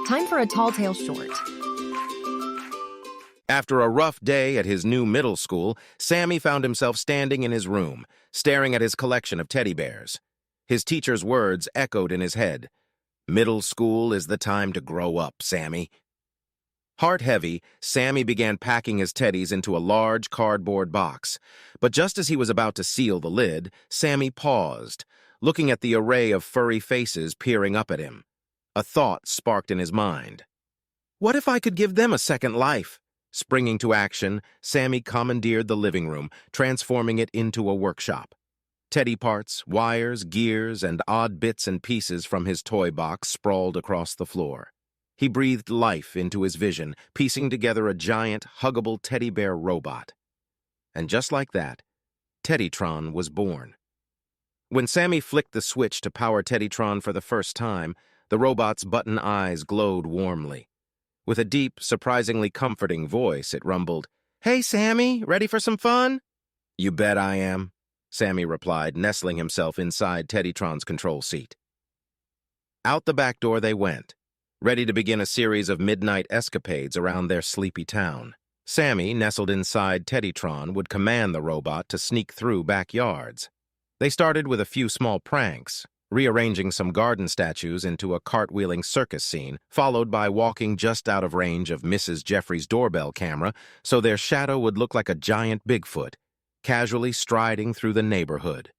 Time for a Talltale short. After a rough day at his new middle school, Sammy found himself standing in his room, staring at his collection of teddy bears. His teacher's words echoed in his head. "Middle school is the time to grow up, Sammy." Heart heavy, Sammy began packing his teddies into a large cardboard box. But just as he was about to seal the lid, Sammy paused, looking at the array of furry faces peering up at him. A thought sparked in his mind. What if I could give them a second life? Springing to action, Sammy commandeered the living room, transforming it into a workshop. Teddy parts, wires, gears, and odd bits and pieces from his toy box sprawled across the floor. He breathed life into his vision, piecing together a giant, huggable teddy bear robot. And just like that, Teddytron was born. When Sammy flicked the switch to power Teddytron for the first time, the robot's button eyes glowed warmly. With a deep, surprisingly comforting voice, it rumbled, "Hey, Sammy, ready for some fun?" "You bet I am," Sammy replied, nestling himself inside Teddytron's control seat. Out the back door they went, ready to begin a series of midnight escapades around their sleepy town. Sammy, nestled inside Teddytron, would command the robot to sneak through backyards. They started with a few small pranks, rearranging some garden statues into a cartwheeling circus scene, followed by walking just out of range of Mrs. Jeffrey's doorbell camera so their shadow would look like a giant Bigfoot, casually striding through the neighborhood.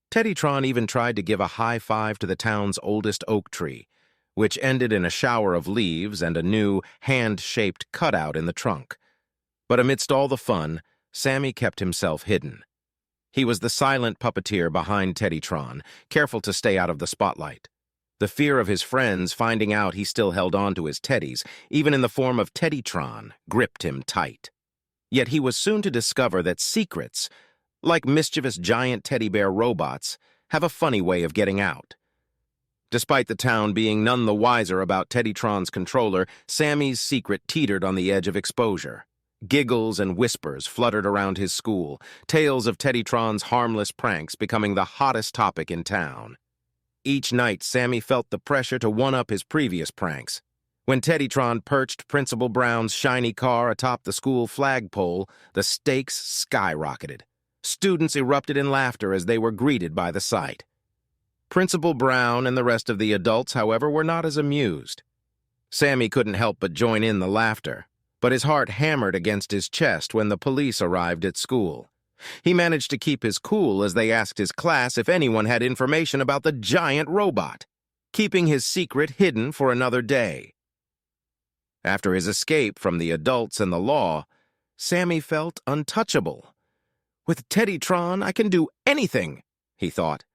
Teddytron even tried to give a high five to the town's oldest oak tree, which ended in a shower of leaves and a new, hand-shaped cutout in the trunk. But amidst all the fun, Sammy kept himself hidden. He was the silent puppeteer behind Teddytron, careful to stay out of the spotlight. The fear of his friends finding out he still held on to his teddies, even in the form of Teddytron, gripped him tight. Yet he was soon to discover that secrets, like mischievous giant teddy bear robots, have a funny way of getting out. Despite the town being none the wiser about Teddytron's controller, Sammy's secret teetered on the edge of exposure. Giggles and whispers fluttered around his school, tales of Teddytron's harmless pranks becoming the hottest topic in town. Each night, Sammy felt the pressure to one-up his previous pranks. When Teddytron perched Principal Brown's shiny car atop the school flagpole, the stakes skyrocketed. Students erupted in laughter as they were greeted by the sight. Principal Brown and the rest of the adults, however, were not as amused. Sammy couldn't help but join in the laughter, but his heart hammered against his chest when the police arrived at school. He managed to keep his cool as they asked his class if anyone had information about the giant robot, keeping his secret hidden for another day. After his escape from the adults and the law, Sammy felt untouchable. "With Teddytron, I can do anything," he thought.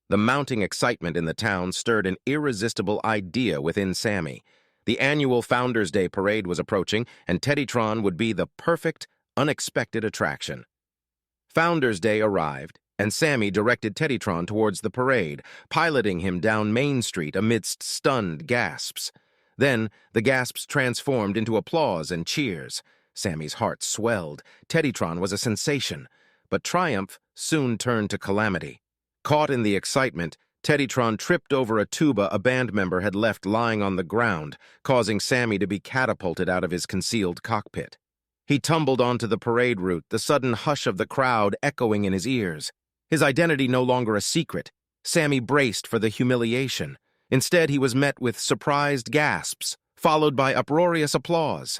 The mounting excitement in the town stirred an irresistible idea within Sammy. The annual Founders' Day parade was approaching, and Teddytron would be the perfect, unexpected attraction. Founders' Day arrived, and Sammy directed Teddytron towards the parade, piloting him down Main Street amidst stunned gasps. Then, the gasps transformed into applause and cheers. Sammy's heart swelled. Teddytron was a sensation, but triumph soon turned to calamity. Caught in the excitement, Teddytron tripped over a tuba a band member had left lying on the ground, causing Sammy to be catapulted out of his concealed cockpit. He tumbled onto the parade route, the sudden hush of the crowd echoing in his ears. His identity no longer a secret, Sammy braced for the humiliation. Instead, he was met with surprised gasps, followed by uproarious applause.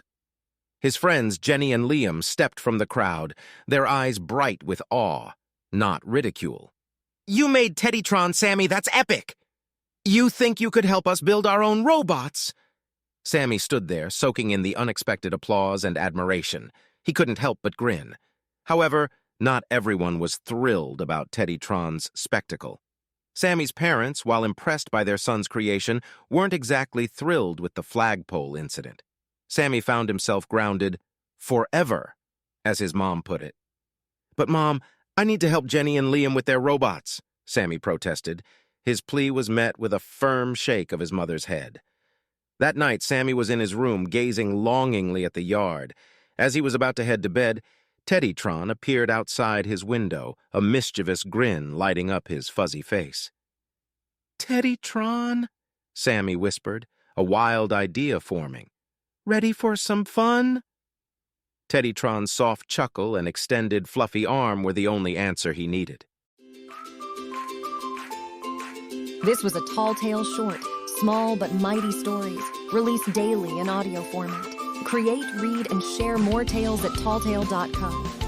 His friends Jenny and Liam stepped from the crowd, their eyes bright with awe, not ridicule. "You made Teddytron, Sammy, that's epic! You think you could help us build our own robots?" Sammy stood there, soaking in the unexpected applause and admiration. He couldn't help but grin. However, not everyone was thrilled about Teddytron's spectacle. Sammy's parents, while impressed by their son's creation, weren't exactly thrilled with the flagpole incident. Sammy found himself grounded forever, as his mom put it. "But Mom, I need to help Jenny and Liam with their robots," Sammy protested. His plea was met with a firm shake of his mother's head. That night, Sammy was in his room, gazing longingly at the yard. As he was about to head to bed, Teddytron appeared outside his window, a mischievous grin lighting up his fuzzy face. "Teddytron," Sammy whispered, a wild idea forming. "Ready for some fun?" Teddytron's soft chuckle and extended, fluffy arm were the only answer he needed. This was a Talltale short, small but mighty stories, released daily in audio format. Create, read, and share more tales at talltale.com.